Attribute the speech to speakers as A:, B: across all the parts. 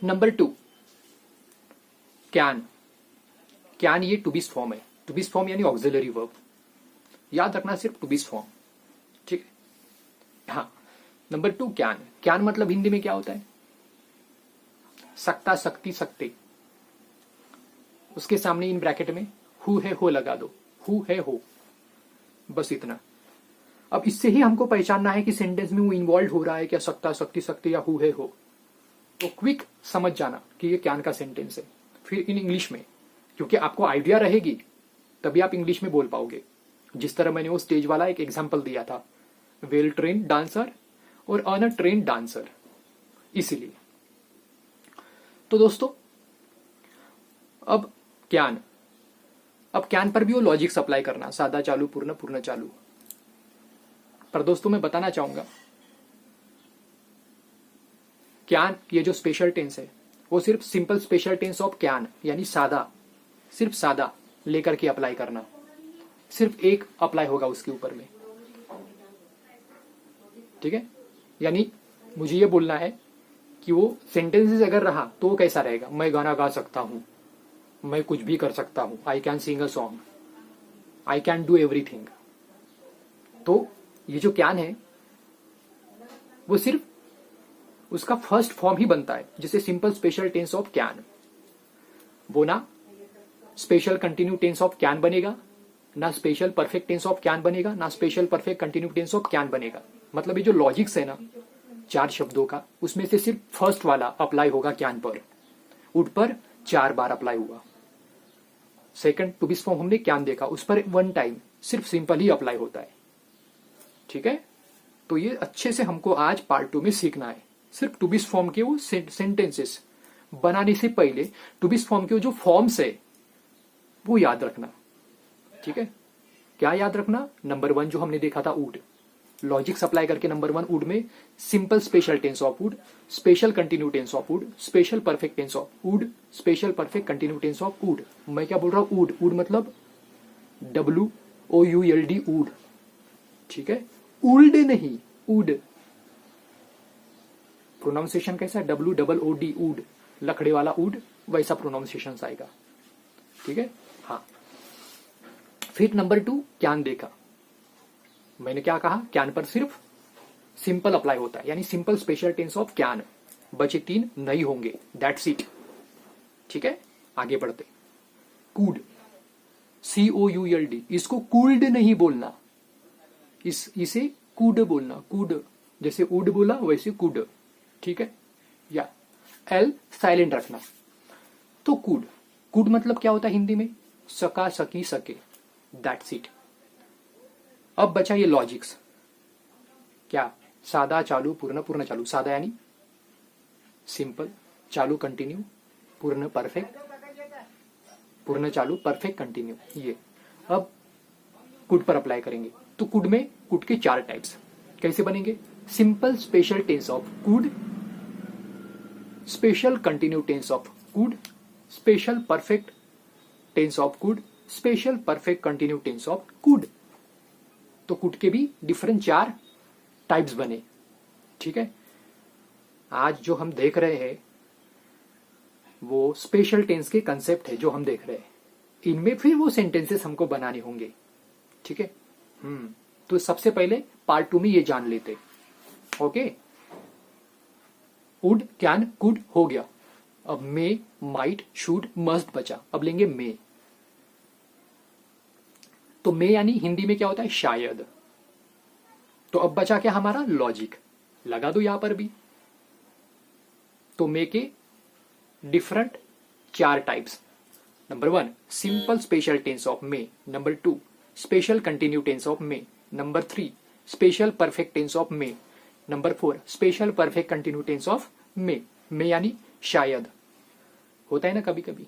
A: Number 2 can. Can ये to बीस form है। टू बीस फॉर्म यानी ऑक्सिलरी वर्ब। याद रखना सिर्फ टू बीस फॉर्म, ठीक है। हाँ, नंबर 2 कैन। कैन मतलब हिंदी में क्या होता है? सकता, सकती, सकते। उसके सामने इन ब्रैकेट में हु है हो लगा दो। हु है हो, बस इतना। अब इससे ही हमको पहचानना है कि सेंटेंस में वो इन्वॉल्व हो रहा है क्या, सकता, सकती, सकते या हु है हो। तो क्विक समझ जाना कि ये कैन का सेंटेंस है। फिर इन इंग्लिश में, क्योंकि आपको आइडिया रहेगी तभी आप इंग्लिश में बोल पाओगे। जिस तरह मैंने वो स्टेज वाला एक एग्जाम्पल दिया था, वेल ट्रेन्ड डांसर और अन अ ट्रेन्ड डांसर, इसीलिए। तो दोस्तों अब कैन, अब कैन पर भी वो लॉजिक्स अप्लाई करना, सादा चालू, पूर्ण, पूर्ण चालू। पर दोस्तों मैं बताना चाहूंगा, कैन ये जो स्पेशल टेंस है वो सिर्फ simple special tense of can यानी सादा, सिर्फ सादा लेकर के अप्लाई करना। सिर्फ एक अप्लाई होगा उसके ऊपर में, ठीक है। यानी मुझे ये बोलना है कि वो सेंटेंसेस अगर रहा तो वो कैसा रहेगा? मैं गाना गा सकता हूं, मैं कुछ भी कर सकता हूं, I can sing a song, I can do everything. तो ये जो कैन है वो सिर्फ उसका फर्स्ट फॉर्म ही बनता है, जिसे simple special tense of can. वो ना special continue tense of can बनेगा, ना special perfect tense of can बनेगा, ना special perfect continue tense of can बनेगा। मतलब ये जो लॉजिक्स है ना 4 शब्दों का, उसमें से सिर्फ फर्स्ट वाला अप्लाई होगा कैन पर। वुड पर 4 बार अप्लाई हुआ। सेकंड टू बीस फॉर्म हमने कैन देखा, उस पर 1 टाइम सिर्फ सिंपल ही अप्लाई होता है, ठीक है। तो ये अच्छे से हमको आज पार्ट 2 में सीखना है। सिर्फ टू बीस फॉर्म के वो सेंटेंसेस बनाने से पहले टू बीस फॉर्म के जो फॉर्म्स है वो याद रखना, ठीक है। क्या याद रखना? नंबर 1 जो हमने देखा था वुड, लॉजिक्स अप्लाई करके नंबर 1 वुड में simple special tense of would, special continue tense of would, special perfect tense of would, special perfect continue tense of would. मैं क्या बोल रहा हूं? वुड, वुड मतलब WOULD, वुड, ठीक है। उल्ड नहीं, वुड। प्रोनाउंसिएशन कैसा है? WOOD, वुड, लकड़े वाला वुड, वैसा प्रोनाउंसिएशन आएगा, ठीक है। हाँ, फिर नंबर 2 कैन देखा। मैंने क्या कहा? कैन पर सिर्फ सिंपल अप्लाई होता है, यानी simple special tense of can. बचे 3 नहीं होंगे, दैट्स इट, ठीक है। आगे बढ़ते। कूड, COULD, इसको कूल्ड नहीं बोलना, इसे कूड बोलना। कूड, जैसे वुड बोला वैसे कूड, ठीक है। या L साइलेंट रखना। तो कूड, कूड मतलब क्या होता है हिंदी में? सका, सकी, सके, दैट्स इट। अब बचा ये लॉजिक्स। क्या? सादा, चालू, पूर्ण, पूर्ण चालू। सादा यानी सिंपल, चालू कंटिन्यू, पूर्ण परफेक्ट, पूर्ण चालू परफेक्ट कंटिन्यू। ये अब कुड पर अप्लाई करेंगे। तो कुड में कुड के 4 टाइप्स कैसे बनेंगे? Simple special tense of could, special continue tense of could, special perfect tense of could, special perfect continue tense of could. तो कुड के भी डिफरेंट 4 टाइप्स बने, ठीक है। आज जो हम देख रहे हैं वो स्पेशल टेंस के कंसेप्ट है जो हम देख रहे हैं। इनमें फिर वो सेंटेंसेस हमको बनाने होंगे, ठीक है। तो सबसे पहले पार्ट 2 में ये जान लेते, ओके। वुड, कैन, कुड हो गया। अब मे, माइट, शुड, मस्ट बचा। अब लेंगे मे। तो मे यानी हिंदी में क्या होता है? शायद। तो अब बचा क्या हमारा? लॉजिक। लगा दो यहां पर भी। तो मे के different 4 types. Number 1 simple special tense of may, number 2 special continue tense of may, number 3 special perfect tense of may, number 4 special perfect continue tense of may. May यानी शायद। होता है ना कभी कभी,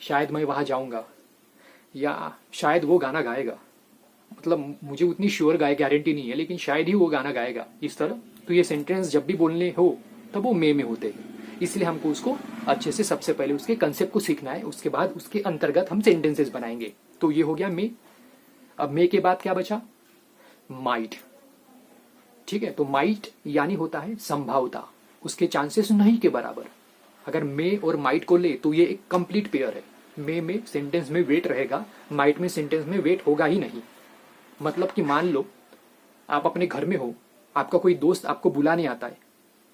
A: शायद मैं वहां जाऊंगा, या शायद वो गाना गाएगा। मतलब मुझे उतनी श्योर गारंटी नहीं है, लेकिन शायद ही वो गाना गाएगा, इस तरह। तो ये सेंटेंस जब भी बोलने हो तब वो मे में होते हैं। इसलिए हमको उसको अच्छे से सबसे पहले उसके कंसेप्ट को सीखना है, उसके बाद उसके अंतर्गत हम सेंटेंसेस बनाएंगे। तो ये हो गया मे। अब मे के बाद क्या बचा? माइट, ठीक है। तो माइट यानी होता है संभावता, उसके चांसेस नहीं के बराबर। अगर मे और माइट को ले तो ये एक कंप्लीट पेयर है। मे में सेंटेंस में वेट रहेगा, माइट में सेंटेंस में वेट होगा ही नहीं। मतलब कि मान लो आप अपने घर में हो, आपका कोई दोस्त आपको बुलाने आता है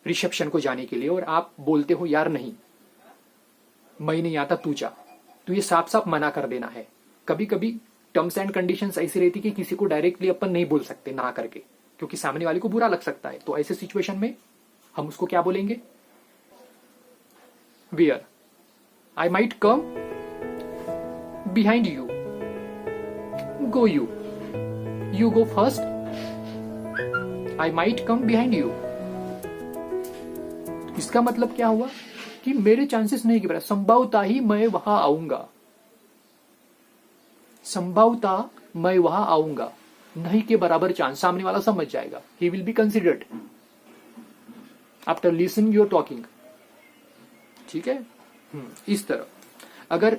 A: रिसेप्शन को जाने के लिए, और आप बोलते हो यार नहीं, मैं नहीं आता, तू जा। तो ये साफ साफ मना कर देना है। कभी कभी टर्म्स एंड कंडीशंस ऐसी रहती कि किसी को डायरेक्टली अपन नहीं बोल सकते ना करके, क्योंकि सामने वाले को बुरा लग सकता है। तो ऐसे सिचुएशन में हम उसको क्या बोलेंगे? Where I might come behind you, go you go first, I might come behind you. इसका मतलब क्या हुआ कि मेरे चांसेस नहीं के बराबर, संभवतः ही मैं वहां आऊंगा, संभवतः मैं वहां आऊंगा, नहीं के बराबर चांस। सामने वाला समझ जाएगा, he will be considered after listening your talking. ठीक है, इस तरह अगर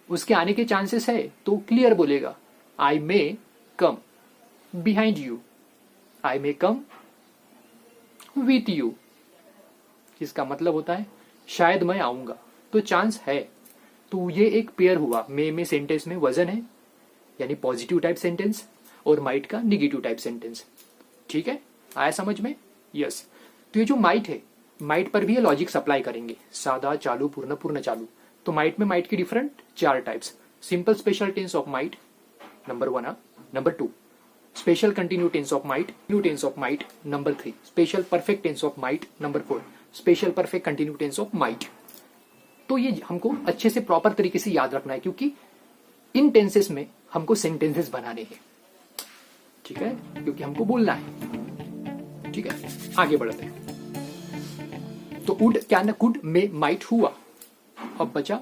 A: उसके आने के चांसेस है तो क्लियर बोलेगा, I may come behind you, I may come with you. इसका मतलब होता है शायद मैं आऊंगा, तो चांस है। तो ये एक पेयर हुआ। मे में सेंटेंस में वजन है, यानी पॉजिटिव टाइप सेंटेंस, और माइट का निगेटिव टाइप सेंटेंस। ठीक है, आया समझ में? यस। तो ये जो माइट है, माइट पर भी ये लॉजिक अप्लाई करेंगे, सादा, चालू, पूर्ण, पूर्ण चालू। तो माइट में माइट की different 4 types. Simple special tense of might number 1, number 2 special continue tense of might, new tense of might number 3 special perfect tense of might number 4 special perfect continue tense of might. तो ये हमको अच्छे से proper तरीके से याद रखना है, क्योंकि इन टेंसेस में हमको सेंटेंसेस बनाने हैं। ठीक है, क्योंकि हमको बोलना है। ठीक है, आगे बढ़ते हैं। तो would, can, could, may, might हुआ। अब बचा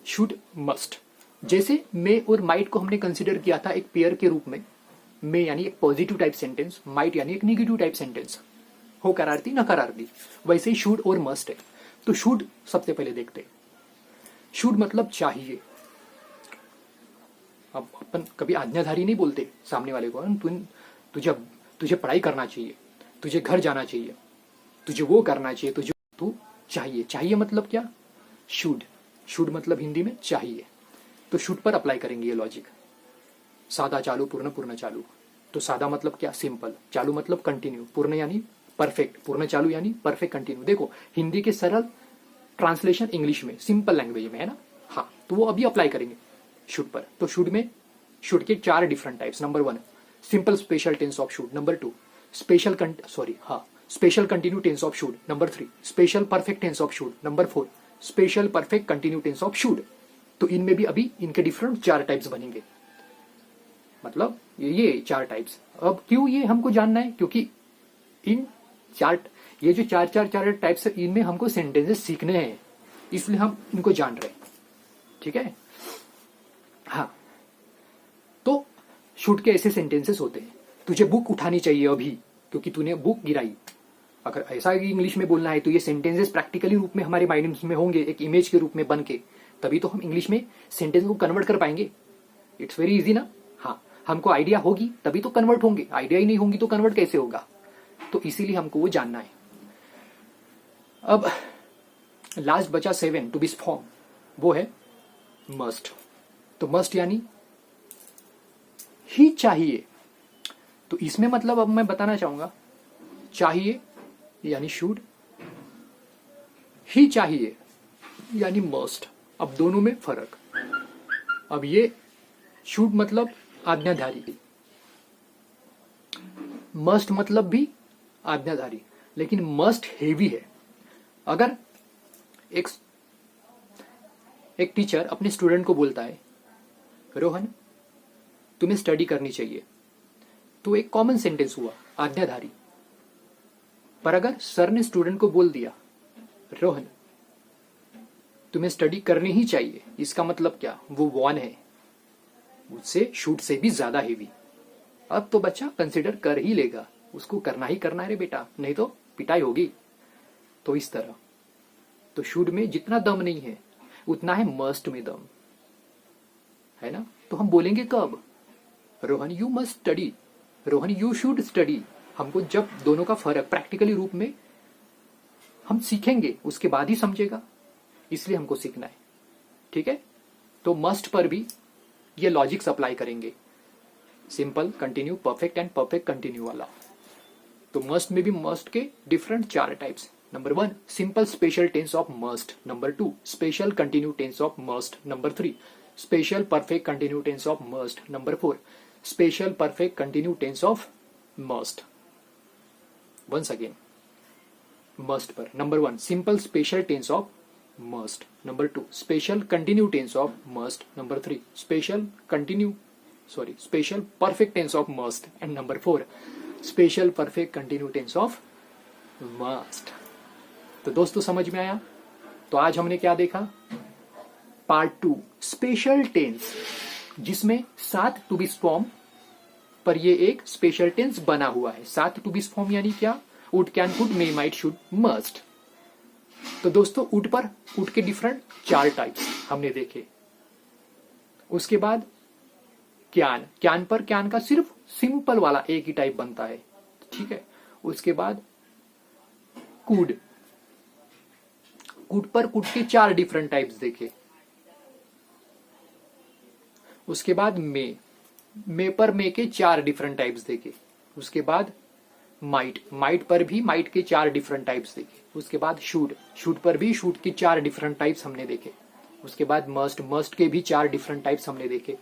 A: शुड, मस्ट। जैसे मे और माइट को हमने कंसिडर किया था एक पेयर के रूप में, मे यानी एक पॉजिटिव टाइप सेंटेंस, माइट यानी एक निगेटिव टाइप सेंटेंस, हो करारती नकारार्थी, वैसे ही शुड और मस्ट है। तो शुड सबसे पहले देखते हैं। शुड मतलब चाहिए। अब अपन कभी आज्ञाधारी नहीं बोलते सामने वाले को, तुझे पढ़ाई करना चाहिए, तुझे घर जाना चाहिए, तुझे वो करना चाहिए, तुझे तू चाहिए। चाहिए मतलब क्या? शुड। शुड मतलब हिंदी में चाहिए। तो शुड पर अप्लाई करेंगे ये लॉजिक। सादा, चालू, पूर्ण, पूर्ण चालू। तो सादा मतलब क्या? सिंपल। चालू मतलब कंटिन्यू। पूर्ण यानी परफेक्ट। पूर्ण चालू यानी परफेक्ट कंटिन्यू। देखो हिंदी के सरल ट्रांसलेशन इंग्लिश में, सिंपल लैंग्वेज में है ना। हाँ, तो वो अभी अप्लाई करेंगे शुड पर। तो शुड में, शुड के 4 different types. Number 1 simple special tense of should. Number 2 special continue tense of should. Number 3 special perfect tense of should. Number 4 special perfect continue tense of should. तो इनमें भी अभी इनके डिफरेंट 4 टाइप्स बनेंगे। मतलब ये 4 टाइप्स। अब क्यों ये हमको जानना है? क्योंकि इन ये जो 4 टाइप्स है, इनमें हमको सेंटेंसेस सीखने हैं, इसलिए हम इनको जान रहे हैं। ठीक है, हाँ। तो शुड के ऐसे सेंटेंसेस होते हैं, तुझे बुक उठानी चाहिए अभी, क्योंकि तूने बुक गिराई। अगर ऐसा इंग्लिश में बोलना है तो ये सेंटेंसेस प्रैक्टिकली रूप में हमारे माइंड में होंगे, एक इमेज के रूप में बन के, तभी तो हम इंग्लिश में सेंटेंस को कन्वर्ट कर पाएंगे। इट्स वेरी इजी ना। हाँ, हमको आइडिया होगी तभी तो कन्वर्ट होंगे, आइडिया ही नहीं होंगी तो कन्वर्ट कैसे होगा? तो इसीलिए हमको वो जानना है। अब लास्ट बचा 7 टू बी फॉर्म, वो है मस्ट। तो मस्ट यानी ही चाहिए। तो इसमें मतलब अब मैं बताना चाहूंगा, चाहिए यानी शुड, ही चाहिए यानी मस्ट। अब दोनों में फर्क। अब ये शुड मतलब आज्ञाधारी, मस्ट मतलब भी आज्ञाधारी, लेकिन मस्ट हेवी है। अगर एक टीचर अपने स्टूडेंट को बोलता है, रोहन तुम्हें स्टडी करनी चाहिए, तो एक कॉमन सेंटेंस हुआ आज्ञाधारी। पर अगर सर ने स्टूडेंट को बोल दिया, रोहन तुम्हें स्टडी करनी ही चाहिए, इसका मतलब क्या? वो वॉन है, उससे शूट से भी ज्यादा हेवी। अब तो बच्चा कंसिडर कर ही लेगा, उसको करना ही करना है रे बेटा, नहीं तो पिटाई होगी। तो इस तरह तो शुड में जितना दम नहीं है उतना है मस्ट में दम, है ना। तो हम बोलेंगे कब? Rohan you must study, Rohan you should study. हमको जब दोनों का फर्क प्रैक्टिकली रूप में हम सीखेंगे उसके बाद ही समझेगा। इसलिए हमको सीखना है। ठीक है, तो मस्ट पर भी ये लॉजिक्स अप्लाई करेंगे, simple, continue, perfect and perfect continue वाला। तो मस्ट में भी मस्ट के different 4 types. Number 1 simple special tense of must, number 2 special continue tense of must, number 3 special perfect continue tense of must, number 4 special perfect continue tense of must. Once again, must पर number 1 simple special tense of must, number 2 special continue tense of must, number 3 special perfect tense of must, and number 4 special perfect continue tense of must. तो दोस्तों समझ में आया? तो आज हमने क्या देखा? पार्ट 2 स्पेशल टेंस, जिसमें 7 टू बी फॉर्म पर ये एक स्पेशल टेंस बना हुआ है। 7 टू बी फॉर्म यानी क्या? Would, can, could, may, might, should, must. तो दोस्तों वुड के डिफरेंट 4 टाइप्स हमने देखे। उसके बाद कैन पर कैन का सिर्फ सिंपल वाला एक ही टाइप बनता है। ठीक है, उसके बाद कुड पर कुड के 4 डिफरेंट टाइप्स देखे। उसके बाद मे पर मे के 4 डिफरेंट टाइप्स देखे। उसके बाद माइट पर भी माइट के 4 डिफरेंट टाइप्स देखे। उसके बाद शूड पर भी शूड के 4 डिफरेंट टाइप्स हमने देखे। उसके बाद मस्ट के भी 4 डिफरेंट टाइप्स हमने देखे।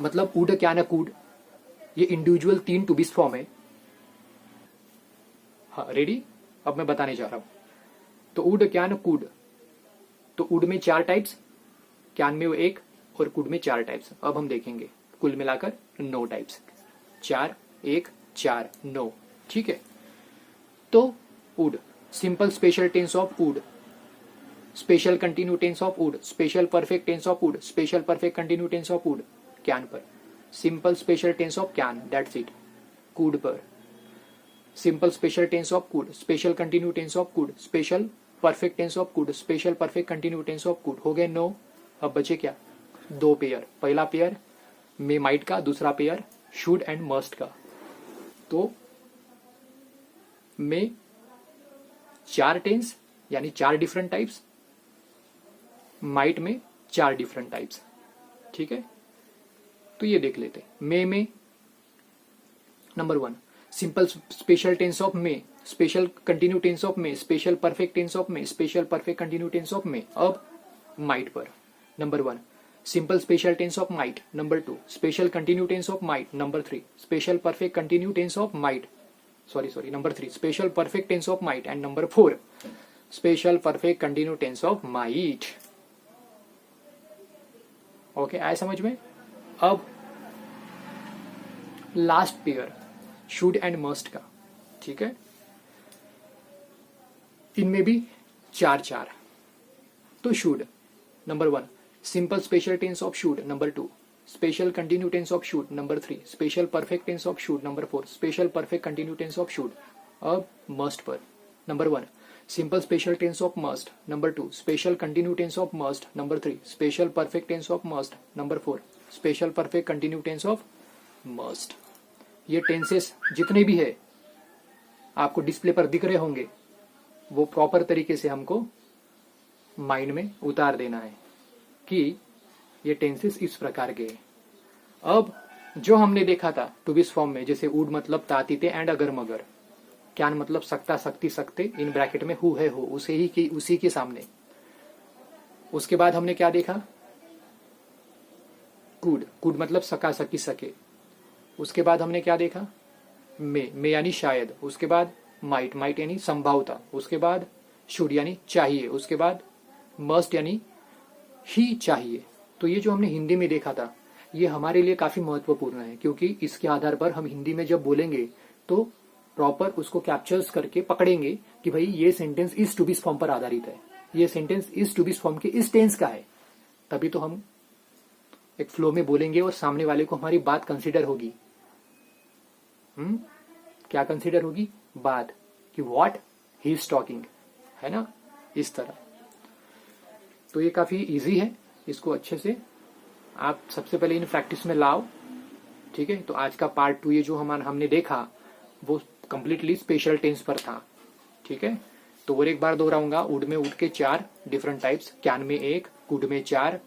A: मतलब वुड, कैन, कुड ये इंडिविजुअल 3 टू बी फॉर्म है। हाँ, रेडी? अब मैं बताने जा रहा हूं। तो वुड, कैन, कुड, तो वुड में 4 टाइप्स, कैन में 1 और कुड में 4 टाइप्स। अब हम देखेंगे कुल मिलाकर 9 टाइप्स। 4, 1, 4, 9। ठीक है, तो would simple special tense of would, special continue tense of would, special perfect tense of would, special perfect continue tense of would. Can पर simple special tense of can, that's it. Could पर simple special tense of could, special continue tense of could, special perfect tense of could, special perfect continue tense of could. हो गए 9। अब बचे क्या? 2 pair. पहला pair may might का, दूसरा pair should and must का। तो में 4 टेंस यानी 4 डिफरेंट टाइप्स, माइट में 4 डिफरेंट टाइप्स। ठीक है, तो ये देख लेते। मे में number 1 simple special tense of may, special continue tense of may, special perfect tense of may, special perfect continue tense of may. अब माइट पर number 1 simple special tense of might, number 2 special continue tense of might, number 3 special perfect continue tense of might, number 3 special perfect tense of might, and number 4 special perfect continue tense of might. Okay, आए समझ में? अब last pair should and must का। ठीक है, इनमें भी 4 तो should number 1 simple special tense of should, number 2 special continue tense of should, number 3 special perfect tense of should, number 4 special perfect continue tense of should. अब must पर number 1 simple special tense of must, number 2 special continue tense of must, number 3 special perfect tense of must, number 4 special perfect continue tense of must. ये tenses जितने भी है आपको display पर दिख रहे होंगे, वो प्रॉपर तरीके से हमको माइंड में उतार देना है कि ये टेंसेस इस प्रकार के हैं। अब जो हमने देखा था टू बी फॉर्म में, जैसे वुड मतलब तातीते एंड अगर मगर, कैन मतलब सकता, सकती, सकते, इन ब्रैकेट में हु है हो, उसी के सामने। उसके बाद हमने क्या देखा? कुड मतलब सका, सकी, सके। उसके बाद हमने क्या देखा? मे यानी शायद। उसके बाद माइट यानी संभावता। उसके बाद शुड यानी चाहिए। उसके बाद मस्ट यानी ही चाहिए। तो ये जो हमने हिंदी में देखा था, ये हमारे लिए काफी महत्वपूर्ण है, क्योंकि इसके आधार पर हम हिंदी में जब बोलेंगे तो प्रॉपर उसको कैप्चर्स करके पकड़ेंगे कि भाई ये सेंटेंस इस टू बी फॉर्म पर आधारित है, ये सेंटेंस इस टू बी फॉर्म के इस टेंस का है। तभी तो हम एक फ्लो में बोलेंगे और सामने वाले को हमारी बात कंसिडर होगी। क्या कंसिडर होगी? बात, कि व्हाट ही इज टॉकिंग, है ना, इस तरह। तो ये काफी इजी है, इसको अच्छे से आप सबसे पहले इन प्रैक्टिस में लाओ। ठीक है, तो आज का पार्ट 2 ये जो हमने देखा वो कंप्लीटली स्पेशल टेंस पर था। ठीक है, तो और एक बार दोहराऊंगा, वुड में वुड के 4 डिफरेंट टाइप्स, कैन में 1, कुड में 4,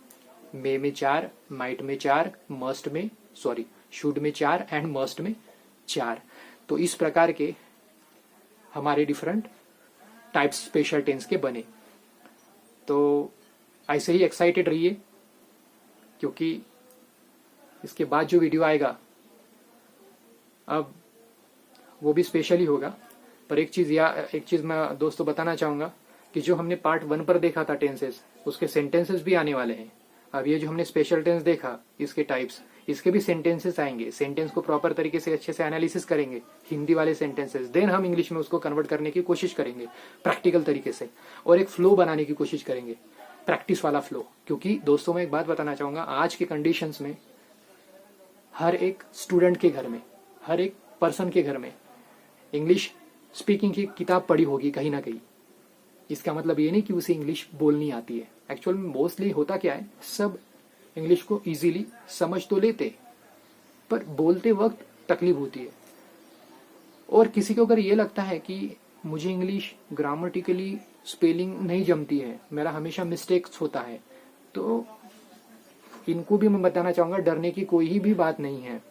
A: मे में 4, माइट में 4, शुड में 4 एंड मस्ट में 4। तो इस प्रकार के हमारे डिफरेंट टाइप्स स्पेशल टेंस के बने। तो ऐसे ही एक्साइटेड रहिए, क्योंकि इसके बाद जो वीडियो आएगा अब वो भी स्पेशल ही होगा। पर एक चीज मैं दोस्तों बताना चाहूंगा कि जो हमने पार्ट 1 पर देखा था टेंसेस, उसके सेंटेंसेस भी आने वाले हैं। अब ये जो हमने स्पेशल टेंस देखा, इसके टाइप्स, इसके भी सेंटेंसेस आएंगे। सेंटेंस को प्रॉपर तरीके से अच्छे से एनालिसिस करेंगे, हिंदी वाले सेंटेंसेस, देन हम इंग्लिश में उसको कन्वर्ट करने की कोशिश करेंगे प्रैक्टिकल तरीके से, और एक फ्लो बनाने की कोशिश करेंगे, प्रैक्टिस वाला फ्लो। क्योंकि दोस्तों मैं एक बात बताना चाहूंगा, आज के कंडीशंस में हर एक स्टूडेंट के घर में, हर एक पर्सन के घर में इंग्लिश स्पीकिंग की किताब पढ़ी होगी कहीं ना कहीं। इसका मतलब ये नहीं कि उसे इंग्लिश बोलनी आती है। एक्चुअल में मोस्टली होता क्या है, सब इंग्लिश को इजीली समझ तो लेते, पर बोलते वक्त तकलीफ होती है। और किसी को अगर ये लगता है कि मुझे इंग्लिश ग्रामेटिकली स्पेलिंग नहीं जमती है, मेरा हमेशा मिस्टेक्स होता है, तो इनको भी मैं बताना चाहूंगा डरने की कोई भी बात नहीं है।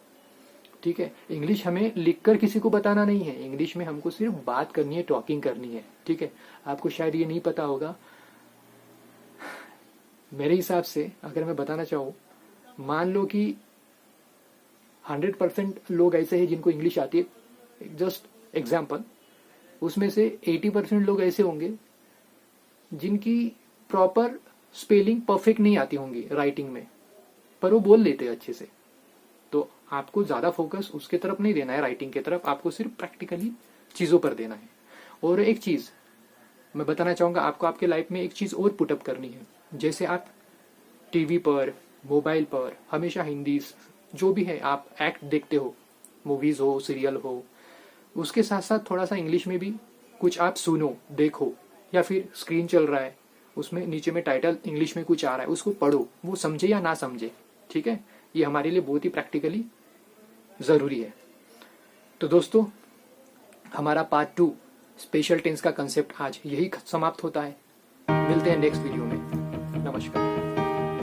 A: ठीक है, इंग्लिश हमें लिखकर किसी को बताना नहीं है, इंग्लिश में हमको सिर्फ बात करनी है, टॉकिंग करनी है। ठीक है, आपको शायद ये नहीं पता होगा, मेरे हिसाब से अगर मैं बताना चाहूं, मान लो कि 100% लोग ऐसे हैं जिनको इंग्लिश आती है, जस्ट एग्जाम्पल, उसमें से 80% लोग ऐसे होंगे जिनकी प्रॉपर स्पेलिंग परफेक्ट नहीं आती होंगी राइटिंग में, पर वो बोल लेते हैं अच्छे से। तो आपको ज्यादा फोकस उसके तरफ नहीं देना है, राइटिंग की तरफ, आपको सिर्फ प्रैक्टिकली चीजों पर देना है। और एक चीज मैं बताना चाहूंगा आपको, आपके लाइफ में एक चीज और पुटअप करनी है। जैसे आप टीवी पर, मोबाइल पर हमेशा हिंदी जो भी है आप एक्ट देखते हो, मूवीज हो, सीरियल हो, उसके साथ साथ थोड़ा सा इंग्लिश में भी कुछ आप सुनो, देखो, या फिर स्क्रीन चल रहा है उसमें नीचे में टाइटल इंग्लिश में कुछ आ रहा है, उसको पढ़ो, वो समझे या ना समझे। ठीक है, ये हमारे लिए बहुत ही प्रैक्टिकली जरूरी है। तो दोस्तों, हमारा पार्ट 2 स्पेशल टेंस का कंसेप्ट आज यही समाप्त होता है। मिलते हैं नेक्स्ट वीडियो में। नमस्कार।